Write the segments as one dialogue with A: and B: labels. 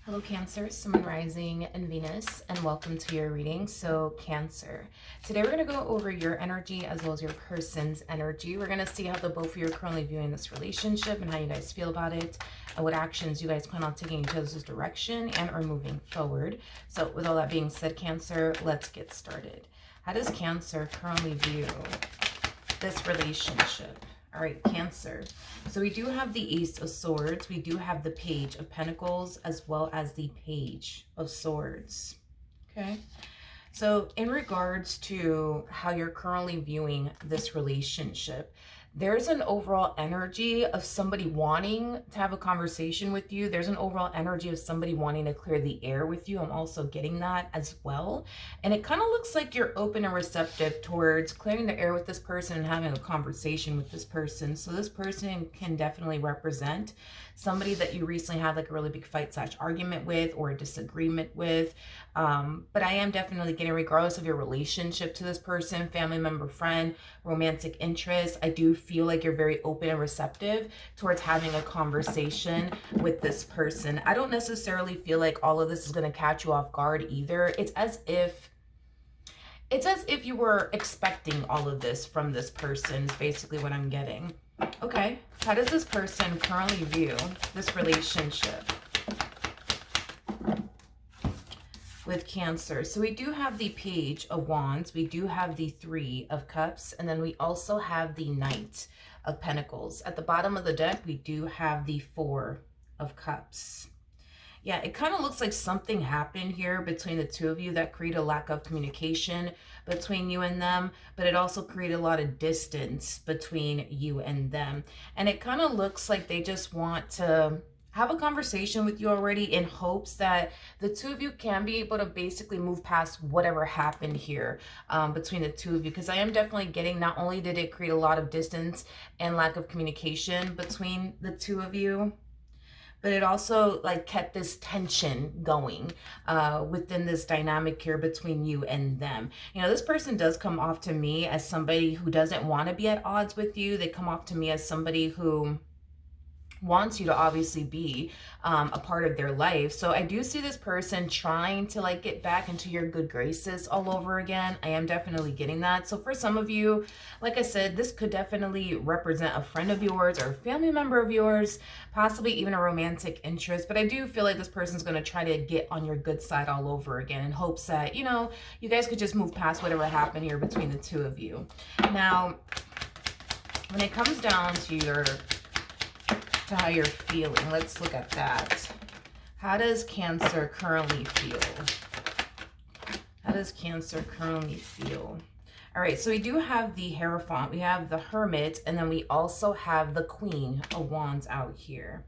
A: Hello Cancer, Sun Rising and Venus, and welcome to your reading. So Cancer, today we're going to go over your energy as well as your person's energy. We're going to see how the both of you are currently viewing this relationship and how you guys feel about it and what actions you guys plan on taking each other's direction and are moving forward. So with all that being said, Cancer, let's get started. How does Cancer currently view this relationship? All right, Cancer. So we do have the Ace of Swords. We do have the Page of Pentacles as well as the Page of Swords. Okay. So in regards to how you're currently viewing this relationship, there's an overall energy of somebody wanting to have a conversation with you. There's an overall energy of somebody wanting to clear the air with you. I'm also getting that as well. And it kind of looks like you're open and receptive towards clearing the air with this person and having a conversation with this person. So this person can definitely represent somebody that you recently had like a really big fight / argument with or a disagreement with. But I am definitely getting, regardless of your relationship to this person, family member, friend, romantic interest, I do feel like you're very open and receptive towards having a conversation with this person. I don't necessarily feel like all of this is going to catch you off guard either. It's as if you were expecting all of this from this person, is basically what I'm getting. Okay, how does this person currently view this relationship with Cancer? So we do have the Page of Wands, we do have the Three of Cups, and then we also have the Knight of Pentacles. At the bottom of the deck, we do have the Four of Cups. Yeah, it kind of looks like something happened here between the two of you that created a lack of communication between you and them, but it also created a lot of distance between you and them. And it kind of looks like they just want to have a conversation with you already in hopes that the two of you can be able to basically move past whatever happened here between the two of you. Because I am definitely getting, not only did it create a lot of distance and lack of communication between the two of you, but it also like kept this tension going within this dynamic here between you and them. You know, this person does come off to me as somebody who doesn't want to be at odds with you. They come off to me as somebody who wants you to obviously be a part of their life. So I do see this person trying to like get back into your good graces all over again. I am definitely getting that. So for some of you, like I said, this could definitely represent a friend of yours or a family member of yours, possibly even a romantic interest. But I do feel like this person's going to try to get on your good side all over again in hopes that, you know, you guys could just move past whatever happened here between the two of you. Now, when it comes down to how you're feeling, let's look at that. How does Cancer currently feel? How does Cancer currently feel? All right, so we do have the Hierophant, we have the Hermit, and then we also have the Queen of Wands out here.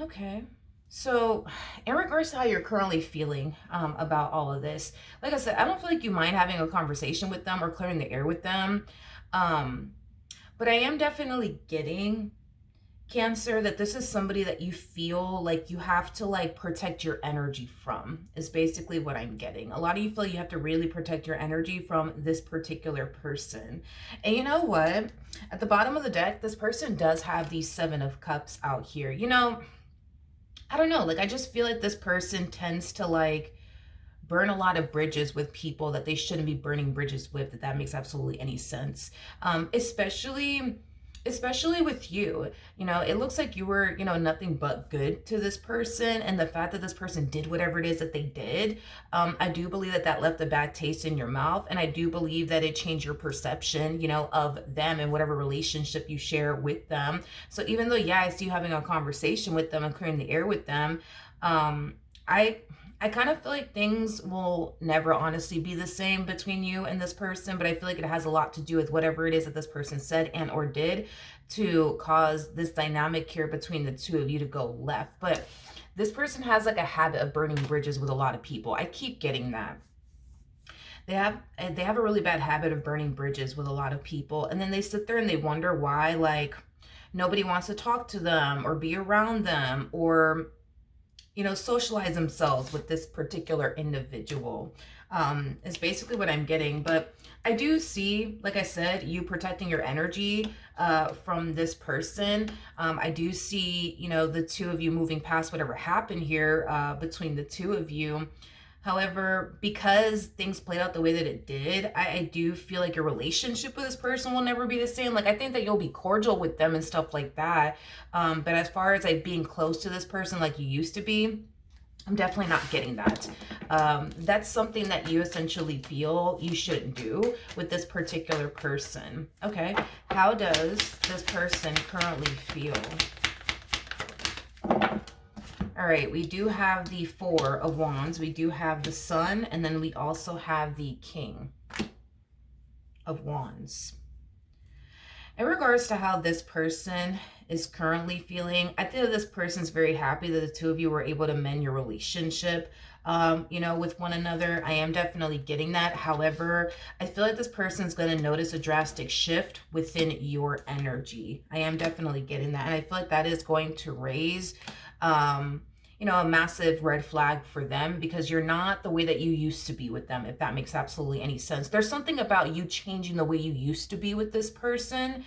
A: Okay. So in regards to how you're currently feeling about all of this, like I said, I don't feel like you mind having a conversation with them or clearing the air with them. But I am definitely getting, Cancer, that this is somebody that you feel like you have to like protect your energy from, is basically what I'm getting. A lot of you feel you have to really protect your energy from this particular person. And you know what? At the bottom of the deck, this person does have the Seven of Cups out here. You know, I don't know. Like, I just feel like this person tends to like burn a lot of bridges with people that they shouldn't be burning bridges with, if that makes absolutely any sense. Especially with you. You know, it looks like you were, you know, nothing but good to this person, and the fact that this person did whatever it is that they did, I do believe that that left a bad taste in your mouth, and I do believe that it changed your perception, you know, of them and whatever relationship you share with them. So even though, yeah, I see you having a conversation with them and clearing the air with them, I kind of feel like things will never honestly be the same between you and this person, but I feel like it has a lot to do with whatever it is that this person said and or did to cause this dynamic here between the two of you to go left. But this person has like a habit of burning bridges with a lot of people. I keep getting that. They have a really bad habit of burning bridges with a lot of people, and then they sit there and they wonder why like nobody wants to talk to them or be around them, or socialize themselves with this particular individual, is basically what I'm getting. But I do see, like I said, you protecting your energy from this person. I do see, the two of you moving past whatever happened here between the two of you. However, because things played out the way that it did, I do feel like your relationship with this person will never be the same. Like, I think that you'll be cordial with them and stuff like that. But as far as like being close to this person like you used to be, I'm definitely not getting that. That's something that you essentially feel you shouldn't do with this particular person. Okay, how does this person currently feel? All right, we do have the Four of Wands, we do have the Sun, and then we also have the King of Wands. In regards to how this person is currently feeling, I think that this person's very happy that the two of you were able to mend your relationship, with one another. I am definitely getting that. However, I feel like this person's going to notice a drastic shift within your energy. I am definitely getting that. And I feel like that is going to raise, a massive red flag for them, because you're not the way that you used to be with them, if that makes absolutely any sense. There's something about you changing the way you used to be with this person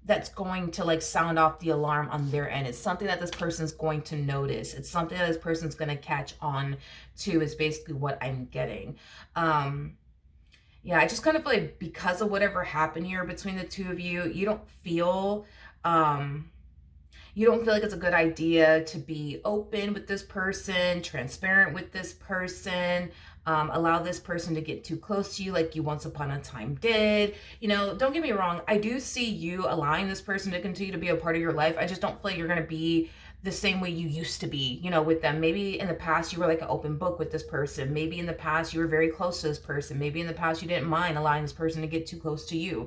A: that's going to like sound off the alarm on their end. It's something that this person's going to notice. It's something that this person's going to catch on to, is basically what I'm getting. Yeah, I just kind of feel like because of whatever happened here between the two of you, you don't feel like it's a good idea to be open with this person, transparent with this person, allow this person to get too close to you like you once upon a time did. Don't get me wrong. I do see you allowing this person to continue to be a part of your life. I just don't feel like you're going to be the same way you used to be, with them. Maybe in the past you were like an open book with this person. Maybe in the past you were very close to this person. Maybe in the past you didn't mind allowing this person to get too close to you.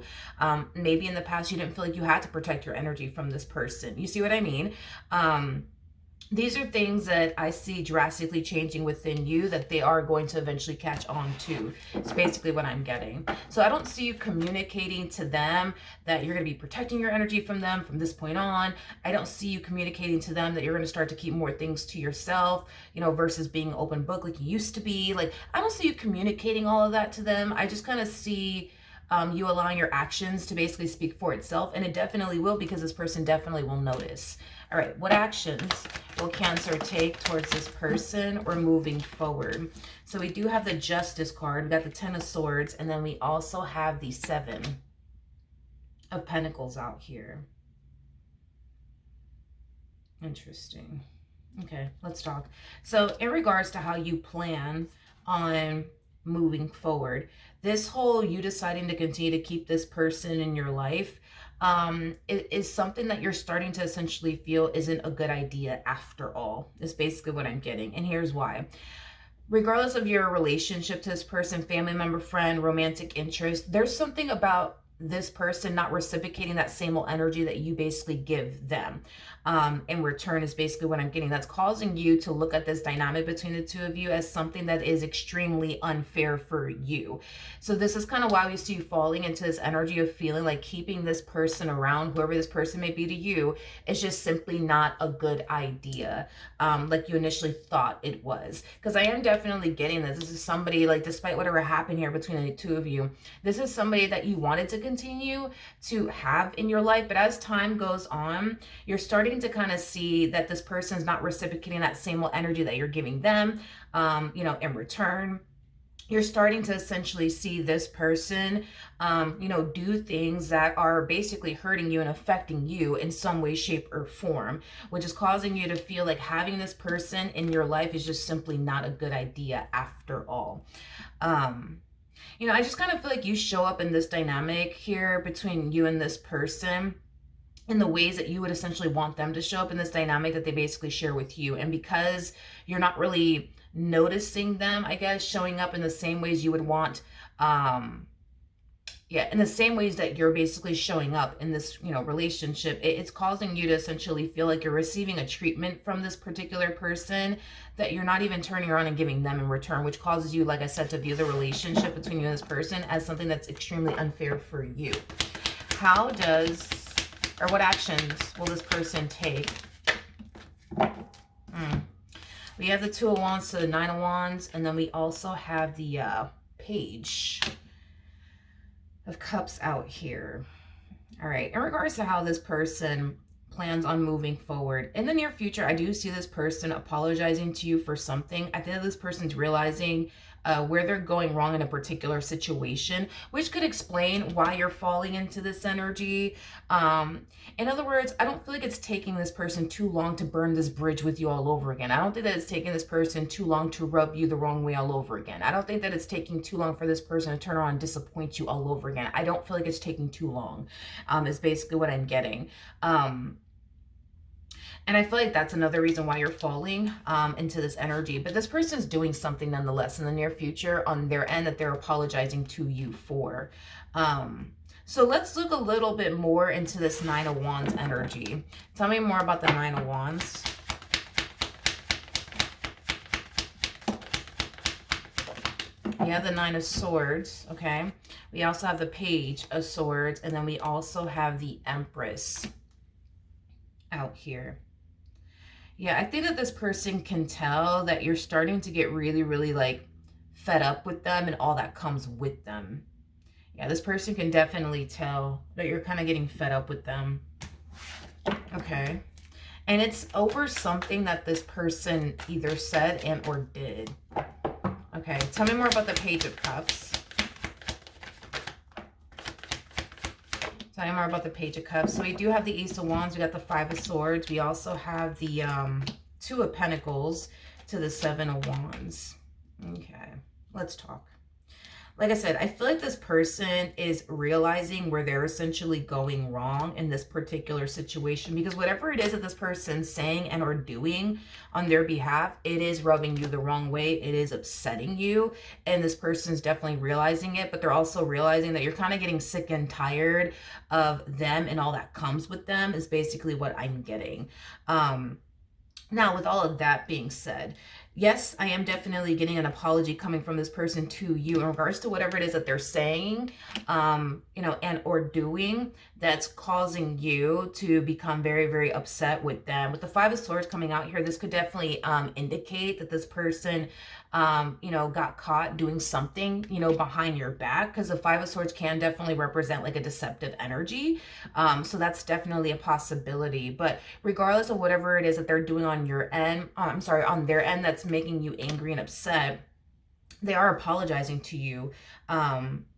A: Maybe in the past you didn't feel like you had to protect your energy from this person. You see what I mean? These are things that I see drastically changing within you, that they are going to eventually catch on to. It's basically what I'm getting. So I don't see you communicating to them that you're going to be protecting your energy from them from this point on. I don't see you communicating to them that you're going to start to keep more things to yourself, versus being an open book like you used to be. Like, I don't see you communicating all of that to them. I just kind of see you allowing your actions to basically speak for itself. And it definitely will, because this person definitely will notice. All right, what actions will Cancer take towards this person or moving forward? So we do have the Justice card. We got the Ten of Swords, and then we also have the Seven of Pentacles out here. Interesting. Okay, let's talk. So in regards to how you plan on moving forward, this whole you deciding to continue to keep this person in your life, it is something that you're starting to essentially feel isn't a good idea after all, is basically what I'm getting. And here's why. Regardless of your relationship to this person, family member, friend, romantic interest, there's something about this person not reciprocating that same old energy that you basically give them in return, is basically what I'm getting. That's causing you to look at this dynamic between the two of you as something that is extremely unfair for you. So this is kind of why we see you falling into this energy of feeling like keeping this person around, whoever this person may be to you, is just simply not a good idea, like you initially thought it was. Because I am definitely getting this. This is somebody, like, despite whatever happened here between the two of you, this is somebody that you wanted to continue to have in your life. But as time goes on, you're starting to kind of see that this person's not reciprocating that same old energy that you're giving them, in return. You're starting to essentially see this person, do things that are basically hurting you and affecting you in some way, shape, or form, which is causing you to feel like having this person in your life is just simply not a good idea after all. I just kind of feel like you show up in this dynamic here between you and this person in the ways that you would essentially want them to show up in this dynamic that they basically share with you. And because you're not really noticing them, I guess, showing up in the same ways you would want, in the same ways that you're basically showing up in this, relationship, it's causing you to essentially feel like you're receiving a treatment from this particular person that you're not even turning around and giving them in return, which causes you, like I said, to view the relationship between you and this person as something that's extremely unfair for you. What actions will this person take? We have the Two of Wands to the Nine of Wands, and then we also have the Page of Cups out here. All right, in regards to how this person plans on moving forward in the near future, I do see this person apologizing to you for something. I think this person's realizing where they're going wrong in a particular situation, which could explain why you're falling into this energy. In other words, I don't feel like it's taking this person too long to burn this bridge with you all over again. I don't think that it's taking this person too long to rub you the wrong way all over again. I don't think that it's taking too long for this person to turn around and disappoint you all over again. I don't feel like it's taking too long, is basically what I'm getting. And I feel like that's another reason why you're falling into this energy. But this person is doing something nonetheless in the near future on their end that they're apologizing to you for. So let's look a little bit more into this Nine of Wands energy. Tell me more about the Nine of Wands. We have the Nine of Swords, okay? We also have the Page of Swords, and then we also have the Empress out here. Yeah, I think that this person can tell that you're starting to get really, really like fed up with them and all that comes with them. Yeah, this person can definitely tell that you're kind of getting fed up with them. Okay. And it's over something that this person either said and or did. Okay, tell me more about the Page of Cups. Tell me more about the Page of Cups. So we do have the Ace of Wands. We got the Five of Swords. We also have the Two of Pentacles to the Seven of Wands. Okay, let's talk. Like I said, I feel like this person is realizing where they're essentially going wrong in this particular situation, because whatever it is that this person's saying and or doing on their behalf, it is rubbing you the wrong way. It is upsetting you. And this person's definitely realizing it, but they're also realizing that you're kind of getting sick and tired of them and all that comes with them is basically what I'm getting. Now, with all of that being said, yes, I am definitely getting an apology coming from this person to you in regards to whatever it is that they're saying, you know, and or doing that's causing you to become very, very upset with them. With the Five of Swords coming out here, this could definitely indicate that this person, you know, got caught doing something, you know, behind your back, because the Five of Swords can definitely represent like a deceptive energy. So that's definitely a possibility. But regardless of whatever it is that they're doing on your end, I'm sorry, on their end that's making you angry and upset, they are apologizing to you,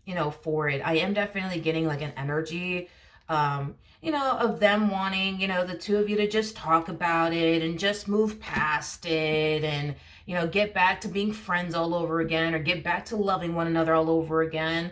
A: you know, for it. I am definitely getting like an energy, you know, of them wanting, you know, the two of you to just talk about it and just move past it and, you know, get back to being friends all over again, or get back to loving one another all over again.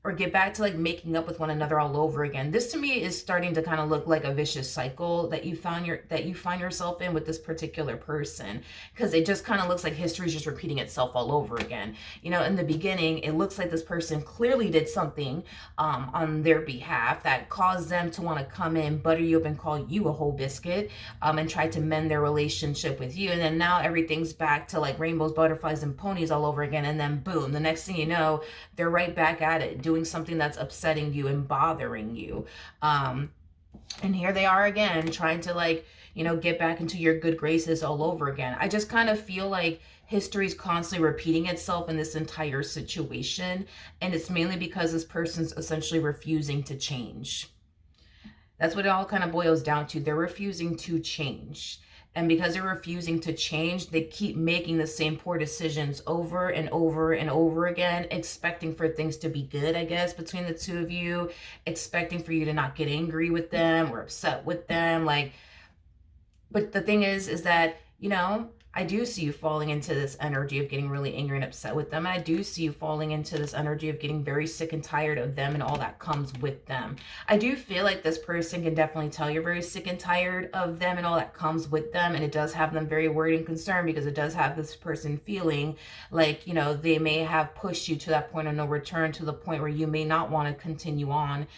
A: Or get back to like making up with one another all over again. This to me is starting to kind of look like a vicious cycle that you find yourself in with this particular person, because it just kind of looks like history is just repeating itself all over again. You know, in the beginning, it looks like this person clearly did something on their behalf that caused them to want to come in, butter you up, and call you a whole biscuit, and try to mend their relationship with you. And then now everything's back to like rainbows, butterflies, and ponies all over again. And then boom, the next thing you know, they're right back at it, doing something that's upsetting you and bothering you. And here they are again, trying to like, you know, get back into your good graces all over again. I just kind of feel like history's constantly repeating itself in this entire situation. And it's mainly because this person's essentially refusing to change. That's what it all kind of boils down to. They're refusing to change. And because they're refusing to change, they keep making the same poor decisions over and over and over again, expecting for things to be good, I guess, between the two of you, expecting for you to not get angry with them or upset with them. Like, but the thing is that, you know, I do see you falling into this energy of getting really angry and upset with them. And I do see you falling into this energy of getting very sick and tired of them and all that comes with them. I do feel like this person can definitely tell you're very sick and tired of them and all that comes with them. And it does have them very worried and concerned, because it does have this person feeling like, you know, they may have pushed you to that point of no return, to the point where you may not want to continue on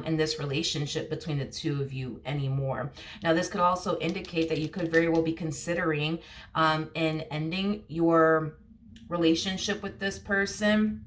A: in this relationship between the two of you anymore. Now, this could also indicate that you could very well be considering in ending your relationship with this person,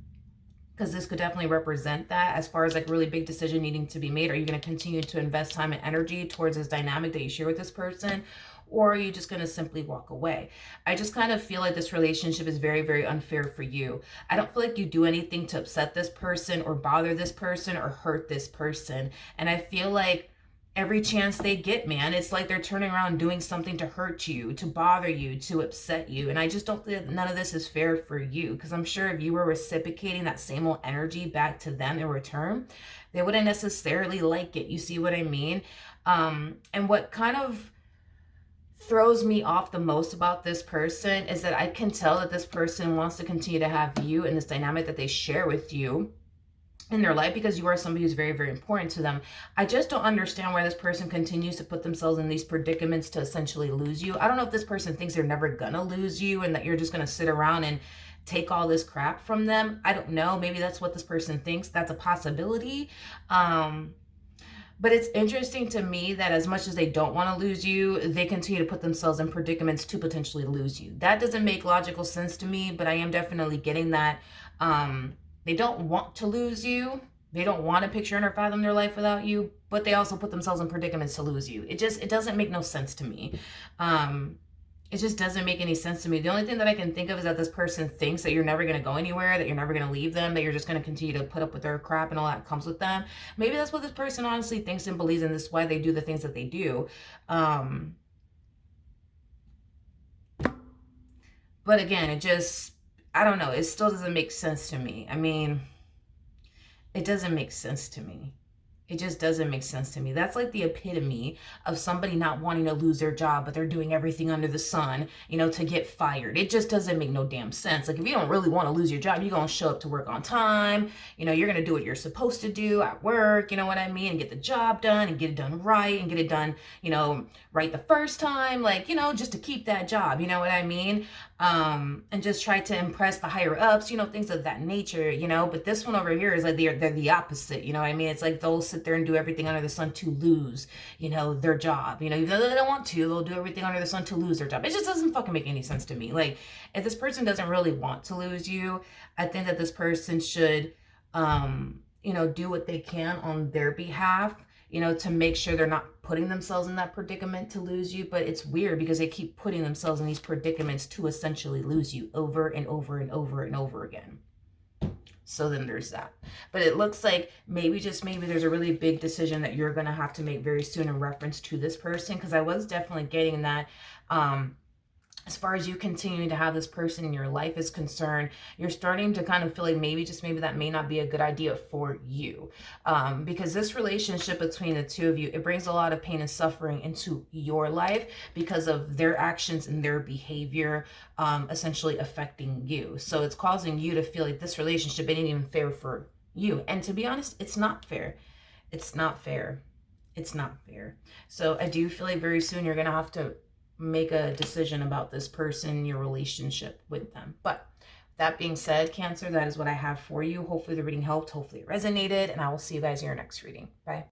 A: because this could definitely represent that as far as like really big decision needing to be made. Are you going to continue to invest time and energy towards this dynamic that you share with this person? Or are you just going to simply walk away? I just kind of feel like this relationship is very, very unfair for you. I don't feel like you do anything to upset this person or bother this person or hurt this person. And I feel like every chance they get, man, it's like they're turning around doing something to hurt you, to bother you, to upset you. And I just don't think none of this is fair for you, because I'm sure if you were reciprocating that same old energy back to them in return, they wouldn't necessarily like it. You see what I mean? And what kind of throws me off the most about this person is that I can tell that this person wants to continue to have you and this dynamic that they share with you in their life, because you are somebody who's very, very important to them. I just don't understand why this person continues to put themselves in these predicaments to essentially lose you. I don't know if this person thinks they're never gonna lose you and that you're just gonna sit around and take all this crap from them. I don't know. Maybe that's what this person thinks. That's a possibility. But it's interesting to me that as much as they don't want to lose you, they continue to put themselves in predicaments to potentially lose you. That doesn't make logical sense to me, but I am definitely getting that. They don't want to lose you. They don't want to picture or fathom their life without you, but they also put themselves in predicaments to lose you. It doesn't make no sense to me. It just doesn't make any sense to me. The only thing that I can think of is that this person thinks that you're never going to go anywhere, that you're never going to leave them, that you're just going to continue to put up with their crap and all that comes with them. Maybe that's what this person honestly thinks and believes, and this is why they do the things that they do. But again, I don't know. It still doesn't make sense to me. I mean, it doesn't make sense to me. It just doesn't make sense to me. That's like the epitome of somebody not wanting to lose their job, but they're doing everything under the sun, to get fired. It just doesn't make no damn sense. Like, if you don't really want to lose your job, you're going to show up to work on time. You're going to do what you're supposed to do at work, you know what I mean? And get the job done and get it done right and get it done, right the first time. Like, just to keep that job, you know what I mean? And just try to impress the higher ups, things of that nature, but this one over here is like, they're the opposite, you know what I mean? It's like they'll sit there and do everything under the sun to lose, their job, even though they don't want to, they'll do everything under the sun to lose their job. It just doesn't fucking make any sense to me. Like, if this person doesn't really want to lose you, I think that this person should, do what they can on their behalf, to make sure they're not putting themselves in that predicament to lose you. But it's weird because they keep putting themselves in these predicaments to essentially lose you over and over and over and over again. So then there's that. But it looks like maybe, just maybe, there's a really big decision that you're going to have to make very soon in reference to this person, because I was definitely getting that as far as you continuing to have this person in your life is concerned, you're starting to kind of feel like maybe, just maybe, that may not be a good idea for you. Because this relationship between the two of you, it brings a lot of pain and suffering into your life because of their actions and their behavior essentially affecting you. So it's causing you to feel like this relationship ain't even fair for you. And to be honest, it's not fair. It's not fair. It's not fair. So I do feel like very soon you're going to have to make a decision about this person, your relationship with them. But that being said, Cancer, that is what I have for you. Hopefully the reading helped. Hopefully it resonated. And I will see you guys in your next reading. Bye.